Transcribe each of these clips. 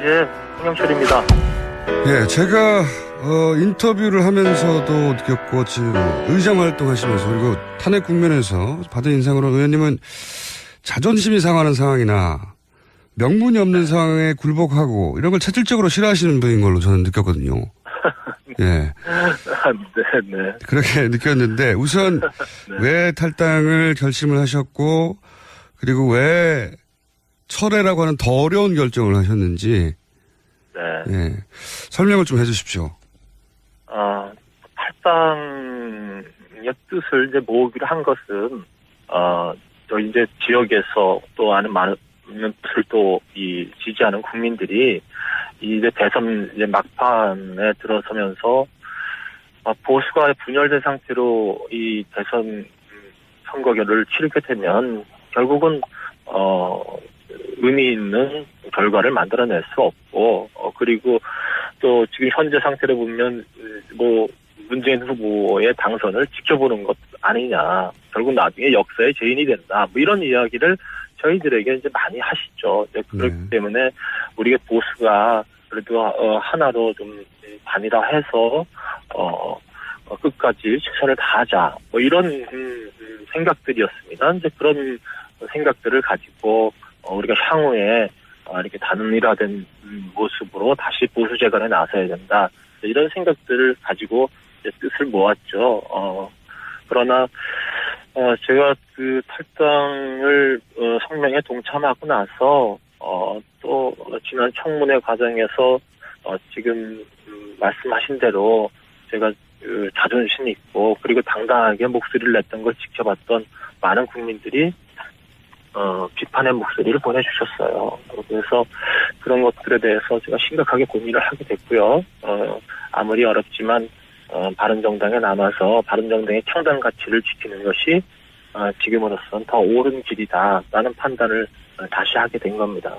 예, 홍영철입니다. 예, 제가 인터뷰를 하면서도 느꼈고 지금 의장 활동하시면서 그리고 탄핵 국면에서 받은 인상으로 의원님은 자존심이 상하는 상황이나 명분이 없는 상황에 굴복하고 이런 걸 체질적으로 싫어하시는 분인 걸로 저는 느꼈거든요. 예. 네. 그렇게 느꼈는데 우선 네. 왜 탈당을 결심을 하셨고 그리고 왜 철회라고 하는 더 어려운 결정을 하셨는지 네. 예. 설명을 좀 해주십시오. 탈당의 뜻을 이제 모으기로 한 것은 저 이제 지역에서 또 많은 분들 또 지지하는 국민들이 이제 대선 이제 막판에 들어서면서 보수가 분열된 상태로 이 대선 선거를 치르게 되면 결국은 의미 있는 결과를 만들어낼 수 없고 그리고 또 지금 현재 상태로 보면 뭐 문재인 후보의 당선을 지켜보는 것 아니냐, 결국 나중에 역사의 죄인이 된다, 뭐 이런 이야기를 저희들에게 이제 많이 하시죠. 그렇기 때문에 우리가 보수가 그래도 하나로 좀 단일화해서 끝까지 최선을 다하자, 뭐 이런 생각들이었습니다. 이제 그런 생각들을 가지고 우리가 향후에 이렇게 단일화된 모습으로 다시 보수 재건에 나서야 된다, 이런 생각들을 가지고 이제 뜻을 모았죠. 그러나 제가 그 탈당을 성명에 동참하고 나서 또 지난 청문회 과정에서 지금 말씀하신 대로 제가 자존심 있고 그리고 당당하게 목소리를 냈던 걸 지켜봤던 많은 국민들이 비판의 목소리를 보내주셨어요. 그래서 그런 것들에 대해서 제가 심각하게 고민을 하게 됐고요. 아무리 어렵지만 바른정당에 남아서 바른정당의 창단 가치를 지키는 것이 지금으로서는 더 옳은 길이다라는 판단을 다시 하게 된 겁니다.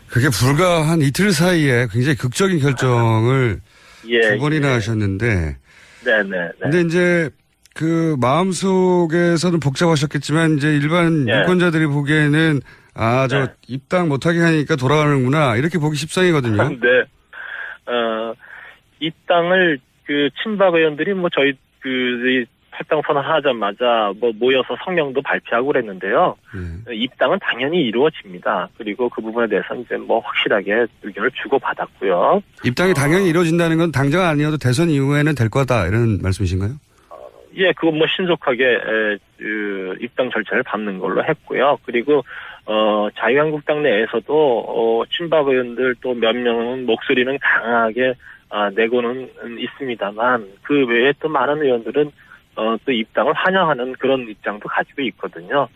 그게 불과 한 이틀 사이에 굉장히 극적인 결정을 두 번이나 하셨는데, 네네. 근데 이제 그 마음속에서는 복잡하셨겠지만 이제 일반 유권자들이 보기에는 저 입당 못하게 하니까 돌아가는구나 이렇게 보기 십상이거든요. 네. 입당을 그 친박 의원들이 뭐 저희 탈당 선언하자마자 모여서 성명도 발표하고 그랬는데요. 입당은 당연히 이루어집니다. 그리고 그 부분에 대해서는 이제 확실하게 의견을 주고받았고요. 입당이 당연히 이루어진다는 건 당장 아니어도 대선 이후에는 될 거다 이런 말씀이신가요? 예, 그건 신속하게 입당 절차를 밟는 걸로 했고요. 그리고 자유한국당 내에서도 친박 의원들 또 몇 명은 목소리는 강하게 내고는 있습니다만 그 외에 또 많은 의원들은 또 입당을 환영하는 그런 입장도 가지고 있거든요.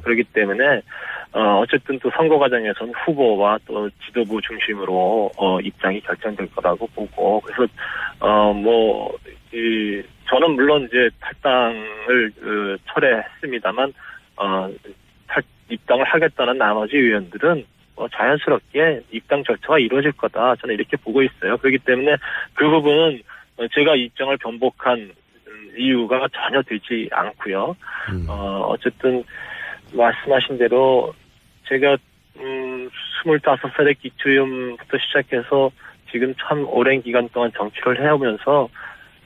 그렇기 때문에 어쨌든 또 선거 과정에서는 후보와 또 지도부 중심으로 입장이 결정될 거라고 보고, 그래서 저는 물론 이제 탈당을 철회했습니다만 입당을 하겠다는 나머지 의원들은 자연스럽게 입당 절차가 이루어질 거다, 저는 이렇게 보고 있어요. 그렇기 때문에 그 부분은 제가 입장을 변복한 이유가 전혀 되지 않고요. 어쨌든 말씀하신 대로 제가 25살의 기초의원부터 시작해서 지금 참 오랜 기간 동안 정치를 해오면서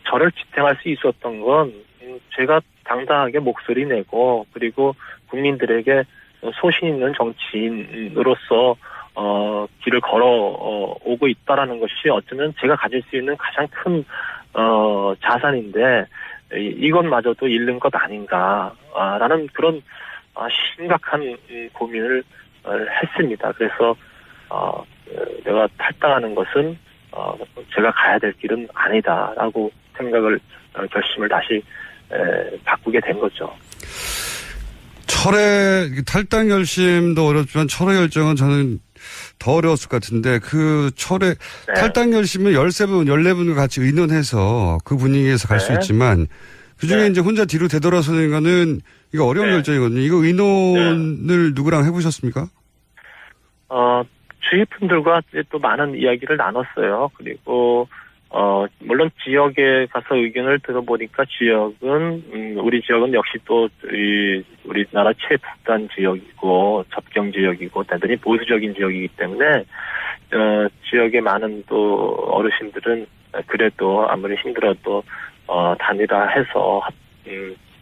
저를 지탱할 수 있었던 건 제가 당당하게 목소리 내고 그리고 국민들에게 소신 있는 정치인으로서 길을 걸어오고 있다라는 것이 어쩌면 제가 가질 수 있는 가장 큰 자산인데 이것마저도 잃는 것 아닌가라는 그런 심각한 고민을 했습니다. 그래서 내가 탈당하는 것은 제가 가야 될 길은 아니다라고 생각을 결심을 다시 바꾸게 된 거죠. 탈당 결심도 어렵지만 철회 결정은 저는 더 어려웠을 것 같은데 그 탈당 결심은 14분과 같이 의논해서 그 분위기에서 갈 수 있지만 그 중에 이제 혼자 뒤로 되돌아서는 거는 이거 어려운 결정이거든요. 이거 의논을 누구랑 해보셨습니까? 주위 분들과 또 많은 이야기를 나눴어요. 그리고 물론 지역에 가서 의견을 들어보니까 우리 지역은 역시 또 우리나라 최북단 지역이고 접경 지역이고 대단히 보수적인 지역이기 때문에 지역의 많은 또 어르신들은 그래도 아무리 힘들어도 단일화해서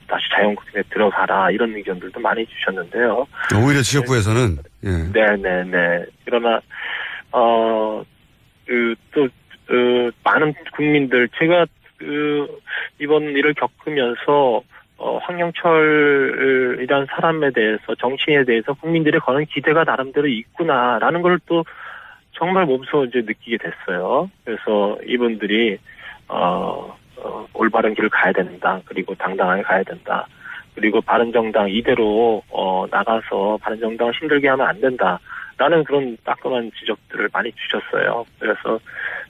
다시 자연국민에 들어가라 이런 의견들도 많이 주셨는데요. 오히려 지역구에서는 예. 네네네. 그러나 많은 국민들 제가 이번 일을 겪으면서 황영철이란 사람에 대해서 정치인에 대해서 국민들의 거는 기대가 나름대로 있구나라는 걸 또 정말 몸소 이제 느끼게 됐어요. 그래서 이분들이 올바른 길을 가야 된다. 그리고 당당하게 가야 된다. 그리고 바른정당 이대로 나가서 바른정당을 힘들게 하면 안 된다라는 그런 따끔한 지적들을 많이 주셨어요. 그래서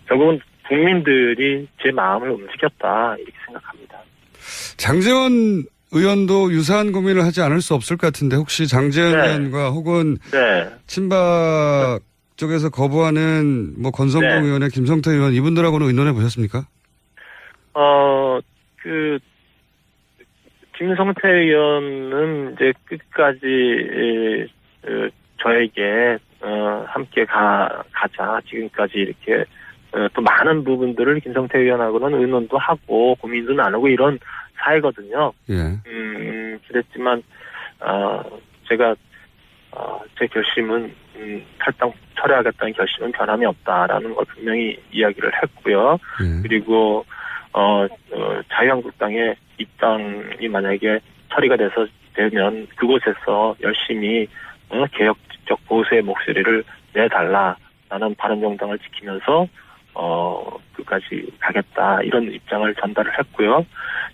결국은 국민들이 제 마음을 움직였다 이렇게 생각합니다. 장제원 의원도 유사한 고민을 하지 않을 수 없을 것 같은데 혹시 장제원 의원과 혹은 친박 쪽에서 거부하는 뭐 권성동 의원의 김성태 의원 이분들하고는 의논해 보셨습니까? 김성태 의원은 이제 끝까지 저에게 함께 가자 지금까지 이렇게 또 많은 부분들을 김성태 의원하고는 의논도 하고 고민도 나누고 이런 사이거든요. 예. 그랬지만 제가 제 결심은 탈당 철회하겠다는 결심은 변함이 없다라는 걸 분명히 이야기를 했고요. 그리고 자유한국당의 입당이 만약에 처리가 되면 그곳에서 열심히 개혁적 보수의 목소리를 내달라라는 바른정당을 지키면서 끝까지 가겠다 이런 입장을 전달을 했고요.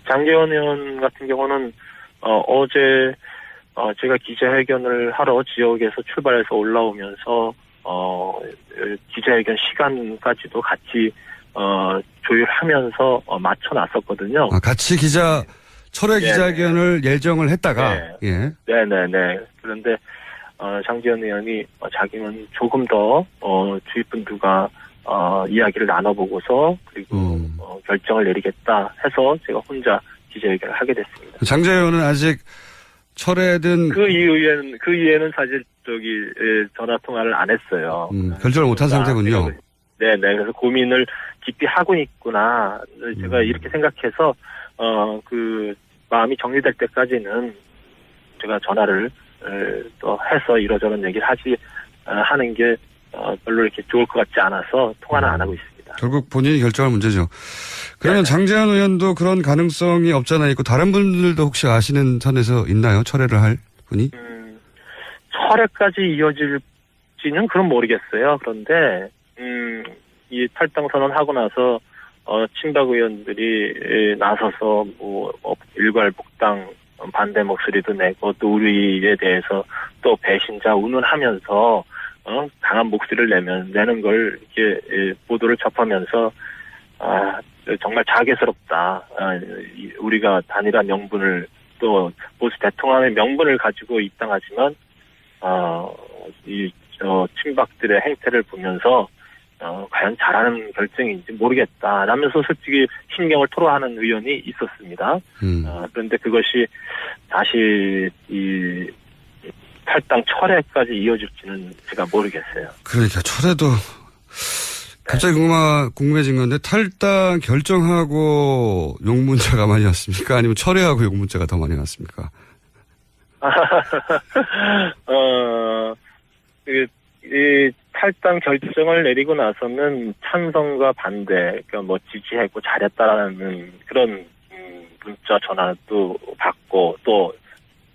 장제원 의원 같은 경우는 어제 제가 기자회견을 하러 지역에서 출발해서 올라오면서 기자회견 시간까지도 같이 조율하면서 맞춰놨었거든요. 같이 철회 기자회견을 예정을 했다가 네네네. 그런데 장제원 의원이 자기는 조금 더 주위 분들과 이야기를 나눠보고서 그리고 결정을 내리겠다 해서 제가 혼자 기자회견을 하게 됐습니다. 장제원 의원은 아직 철회든 그 이후에는 사실 전화 통화를 안 했어요. 결정을 못한 상태군요. 네네. 그래서 고민을 깊이 하고 있구나. 제가 이렇게 생각해서 그 마음이 정리될 때까지는 제가 전화를 또 해서 이러저런 얘기를 하는 게 별로 이렇게 좋을 것 같지 않아서 통화는 안 하고 있습니다. 결국 본인이 결정할 문제죠. 그러면 장제원 의원도 그런 가능성이 없잖아 있고 다른 분들도 혹시 아시는 선에서 있나요? 철회를 할 분이? 철회까지 이어질지는 그건 모르겠어요. 그런데 이 탈당 선언하고 나서 친박 의원들이 나서서 일괄복당 반대 목소리도 내고 또 우리에 대해서 또 배신자 운운하면서 강한 목소리를 내는 걸 이렇게 보도를 접하면서 정말 자괴스럽다. 우리가 단일화 명분을 또 보수 대통령의 명분을 가지고 입당하지만 친박들의 행태를 보면서 과연 잘하는 결정인지 모르겠다 라면서 솔직히 신경을 토로하는 의원이 있었습니다. 그런데 그것이 다시 이 탈당 철회까지 이어질지는 제가 모르겠어요. 그러니까 철회도 갑자기 궁금해진 건데 탈당 결정하고 욕문자가 많이 왔습니까? 아니면 철회하고 욕문자가 더 많이 왔습니까? 이 탈당 결정을 내리고 나서는 찬성과 반대, 그러니까 지지했고 잘했다라는 그런 문자 전화도 받고 또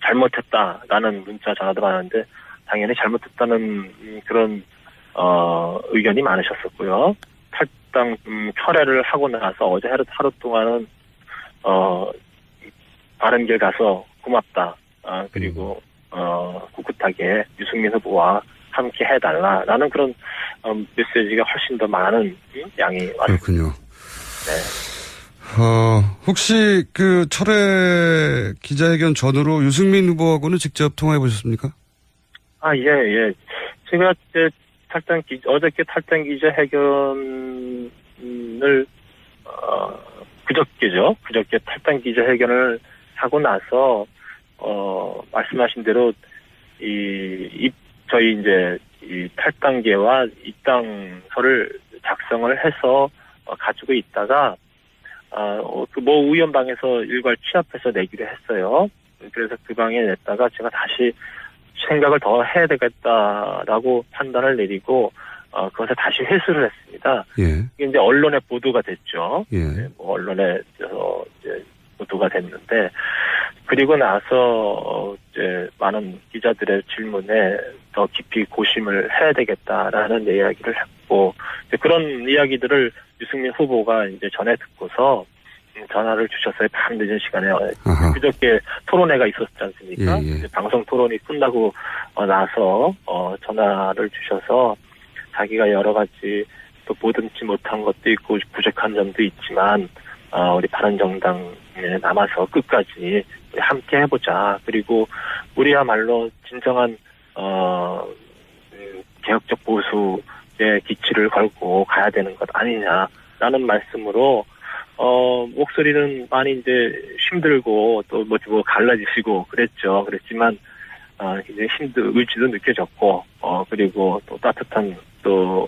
잘못했다라는 문자 전화도 받았는데 당연히 잘못했다는 그런 의견이 많으셨었고요. 탈당 철회를 하고 나서 어제 하루 동안은 바른 길 가서 고맙다. 그리고 꿋꿋하게 유승민 후보와 함께 해달라라는 그런 메시지가 훨씬 더 많은 양이 왔습니다. 그렇군요. 네. 혹시 그 철회 기자회견 전후로 유승민 후보하고는 직접 통화해 보셨습니까? 예. 제가 어저께 탈당 기자회견을 그저께 탈당 기자회견을 하고 나서 말씀하신 대로 저희 이제 이 탈당계와 입당서를 작성을 해서 가지고 있다가 그 모 의원방에서 일괄 취합해서 내기로 했어요. 그래서 그 방에 냈다가 제가 다시 생각을 더 해야 되겠다라고 판단을 내리고 그것을 다시 회수를 했습니다. 예. 이게 이제 언론에 보도가 됐죠. 예. 네, 뭐 언론에 이제 보도가 됐는데 그리고 나서 이제 많은 기자들의 질문에 더 깊이 고심을 해야 되겠다라는 이야기를 했고 그런 이야기들을 유승민 후보가 이제 전에 듣고서 전화를 주셨어요. 밤 늦은 시간에. 그저께 토론회가 있었지 않습니까? 예, 예. 방송 토론이 끝나고 나서 전화를 주셔서 자기가 여러 가지 또 보듬지 못한 것도 있고 부족한 점도 있지만 우리 바른정당에 남아서 끝까지 우리 함께 해보자. 그리고 우리야말로 진정한 개혁적 보수의 기치를 걸고 가야 되는 것 아니냐라는 말씀으로 목소리는 많이 이제 힘들고 또 뭐 갈라지시고 그랬지만 이제 의지도 느껴졌고 그리고 또 따뜻한 또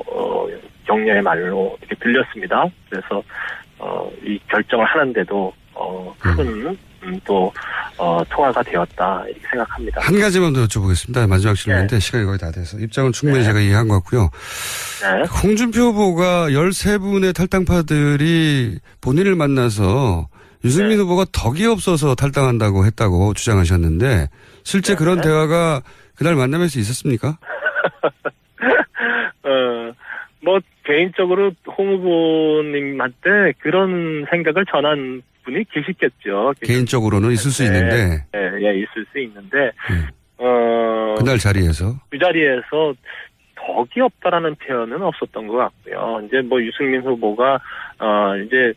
격려의 말로 이렇게 들렸습니다. 그래서 이 결정을 하는데도 큰 또 통화가 되었다 이렇게 생각합니다. 한 가지만 더 여쭤보겠습니다. 마지막 질문인데 네. 시간이 거의 다 돼서 입장은 충분히 제가 이해한 것 같고요. 네. 홍준표 후보가 13분의 탈당파들이 본인을 만나서 유승민 후보가 덕이 없어서 탈당한다고 했다고 주장하셨는데 실제 그런 대화가 그날 만나면서 있었습니까? 뭐 개인적으로 홍 후보님한테 그런 생각을 전한 분이 계시겠죠. 개인적으로는 있을 수 있는데. 예, 있을 수 있는데. 그날 자리에서. 그 자리에서 덕이 없다라는 표현은 없었던 것 같고요. 이제 뭐 유승민 후보가, 이제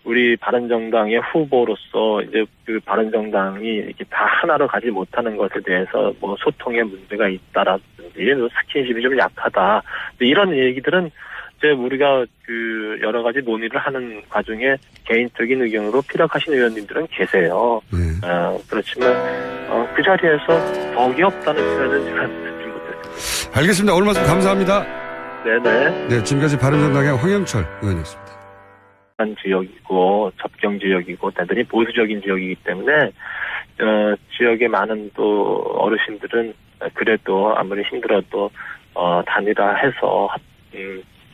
우리 바른정당의 후보로서 이제 그 바른정당이 이렇게 다 하나로 가지 못하는 것에 대해서 뭐 소통에 문제가 있다라든지 스킨십이 좀 약하다. 이런 얘기들은 이제 우리가 그 여러 가지 논의를 하는 과정에 개인적인 의견으로 피력하신 의원님들은 계세요. 그렇지만 그 자리에서 덕이 없다는 표현은 제가 듣지 못했습니다. 알겠습니다. 오늘 말씀 감사합니다. 네네. 네, 지금까지 바른정당의 황영철 의원이었습니다. 지역이고 접경 지역이고 대단히 보수적인 지역이기 때문에 지역의 많은 또 어르신들은 그래도 아무리 힘들어도 단일화해서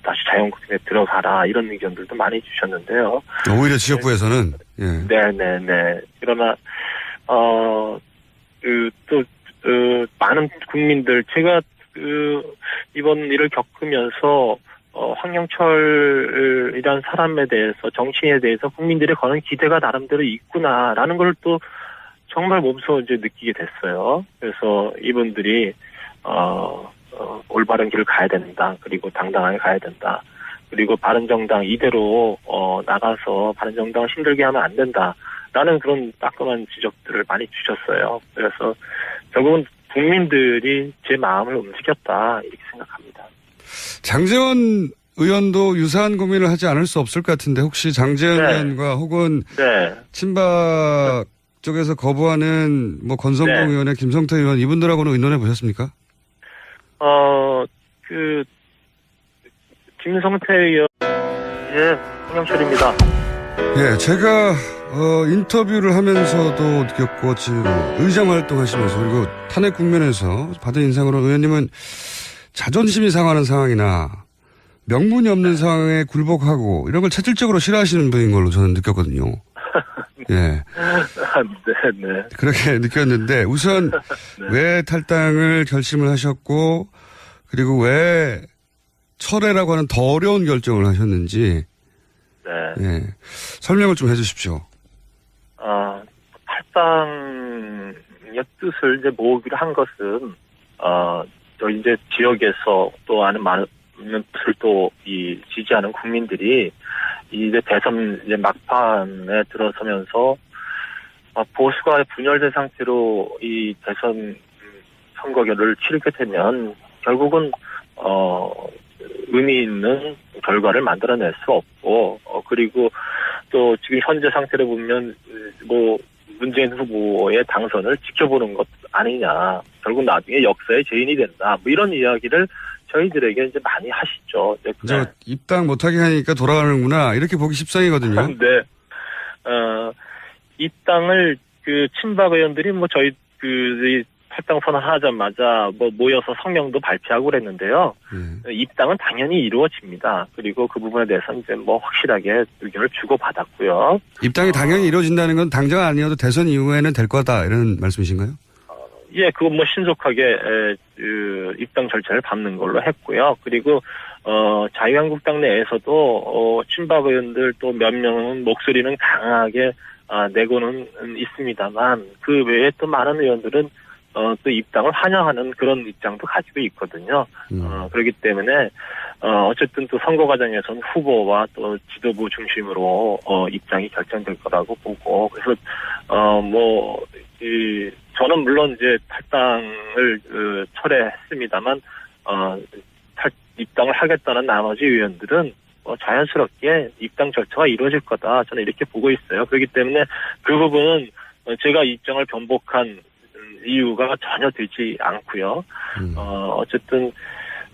다시 자유한국당에 들어가라 이런 의견들도 많이 주셨는데요. 오히려 지역구에서는 예. 네네네. 그러나 많은 국민들 제가 이번 일을 겪으면서 황영철이라는 사람에 대해서 정치인에 대해서 국민들의 거는 기대가 나름대로 있구나라는 걸 또 정말 몸소 이제 느끼게 됐어요. 그래서 이분들이 올바른 길을 가야 된다. 그리고 당당하게 가야 된다. 그리고 바른정당 이대로 나가서 바른정당을 힘들게 하면 안 된다라는 그런 따끔한 지적들을 많이 주셨어요. 그래서 결국은 국민들이 제 마음을 움직였다 이렇게 생각합니다. 장제원 의원도 유사한 고민을 하지 않을 수 없을 것 같은데 혹시 장제원 의원과 혹은 친박 쪽에서 거부하는 뭐 권성동 의원의 김성태 의원 이분들하고는 의논해 보셨습니까? 김성태 의원 황영철입니다. 예, 제가 인터뷰를 하면서도 느꼈고 지금 의장 활동하시면서 그리고 탄핵 국면에서 받은 인상으로 의원님은 자존심이 상하는 상황이나 명분이 없는 상황에 굴복하고 이런 걸 체질적으로 싫어하시는 분인 걸로 저는 느꼈거든요. 예. 네. 그렇게 느꼈는데 우선 왜 탈당을 결심을 하셨고 그리고 왜 철회라고 하는 더 어려운 결정을 하셨는지 예. 설명을 좀 해 주십시오. 탈당의 뜻을 이제 모으기로 한 것은 저 이제 지역에서 또 많은 것을 또 지지하는 국민들이 이제 대선 이제 막판에 들어서면서 보수가 분열된 상태로 이 대선 선거를 치르게 되면 결국은 의미 있는 결과를 만들어낼 수 없고 그리고 또 지금 현재 상태를 보면 뭐 문재인 후보의 당선을 지켜보는 것 아니냐. 결국 나중에 역사의 죄인이 된다. 뭐 이런 이야기를 저희들에게 이제 많이 하시죠. 저 입당 못하게 하니까 돌아가는구나. 이렇게 보기 십상이거든요. 네. 입당을 친박 의원들이 저희 탈당 선언하자마자 모여서 성명도 발표하고 그랬는데요. 입당은 당연히 이루어집니다. 그리고 그 부분에 대해서는 이제 확실하게 의견을 주고받았고요. 입당이 당연히 이루어진다는 건 당장 아니어도 대선 이후에는 될 거다 이런 말씀이신가요? 예, 그건 신속하게 입당 절차를 밟는 걸로 했고요. 그리고 자유한국당 내에서도 친박 의원들 또 몇 명은 목소리는 강하게 내고는 있습니다만 그 외에 또 많은 의원들은 또 입당을 환영하는 그런 입장도 가지고 있거든요. 그렇기 때문에 어쨌든 또 선거 과정에서는 후보와 또 지도부 중심으로 입장이 결정될 거라고 보고 그래서 저는 물론 이제 탈당을 철회했습니다만 입당을 하겠다는 나머지 의원들은 자연스럽게 입당 절차가 이루어질 거다. 저는 이렇게 보고 있어요. 그렇기 때문에 그 부분은 제가 입장을 변복한 이유가 전혀 되지 않고요. 어쨌든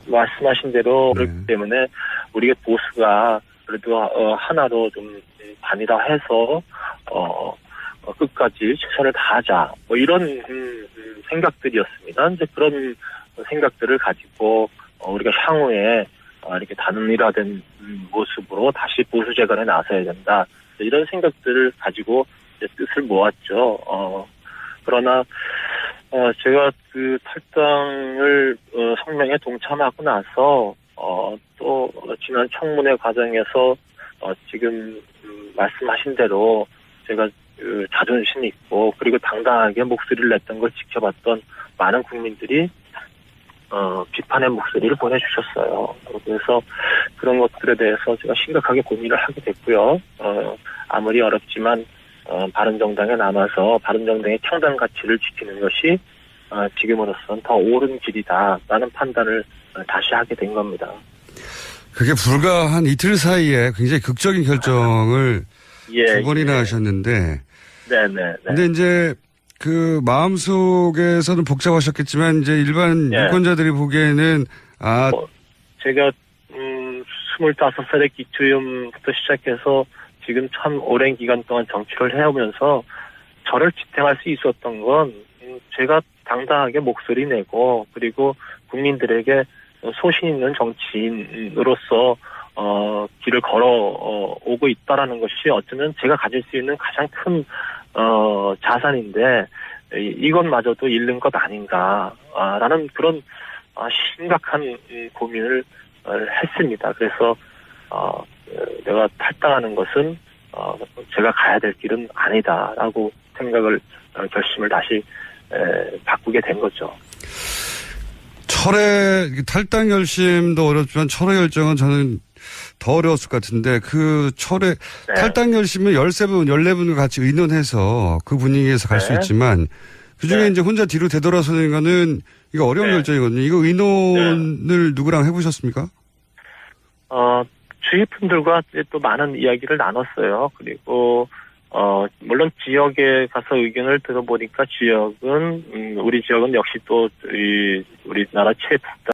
말씀하신 대로 그렇기 때문에 우리가 보수가 그래도 하나로 좀 반이라 해서 끝까지 최선을 다하자. 이런 생각들이었습니다. 이제 그런 생각들을 가지고 우리가 향후에 이렇게 단일화된 모습으로 다시 보수 재건에 나서야 된다. 이런 생각들을 가지고 이제 뜻을 모았죠. 그러나 제가 탈당을 성명에 동참하고 나서 또 지난 청문회 과정에서 지금 말씀하신 대로 제가 자존심 있고 그리고 당당하게 목소리를 냈던 걸 지켜봤던 많은 국민들이 비판의 목소리를 보내주셨어요. 그래서 그런 것들에 대해서 제가 심각하게 고민을 하게 됐고요. 아무리 어렵지만 바른정당에 남아서 바른정당의 창당 가치를 지키는 것이 지금으로서는 더 옳은 길이다라는 판단을 다시 하게 된 겁니다. 그게 불과 한 이틀 사이에 굉장히 극적인 결정을 두 번이나 하셨는데 네네. 근데 이제 마음속에서는 복잡하셨겠지만 이제 일반 유권자들이 보기에는 제가 25살의 기초의원부터 시작해서 지금 참 오랜 기간 동안 정치를 해오면서 저를 지탱할 수 있었던 건 제가 당당하게 목소리 내고 그리고 국민들에게 소신 있는 정치인으로서 길을 걸어오고 있다라는 것이 어쩌면 제가 가질 수 있는 가장 큰 자산인데 이것마저도 잃는 것 아닌가라는 그런 심각한 고민을 했습니다. 그래서 내가 탈당하는 것은 제가 가야 될 길은 아니다라고 결심을 다시 바꾸게 된 거죠. 탈당 결심도 어렵지만 철회 결정은 저는 더 어려웠을 것 같은데 탈당 결심은 13분, 14분과 같이 의논해서 그 분위기에서 갈 수 있지만 그 중에 이제 혼자 뒤로 되돌아서는 거는 이거 어려운 결정이거든요. 이거 의논을 누구랑 해보셨습니까? 주위 분들과 또 많은 이야기를 나눴어요. 그리고 물론 지역에 가서 의견을 들어보니까 우리 지역은 역시 또 우리나라 최북단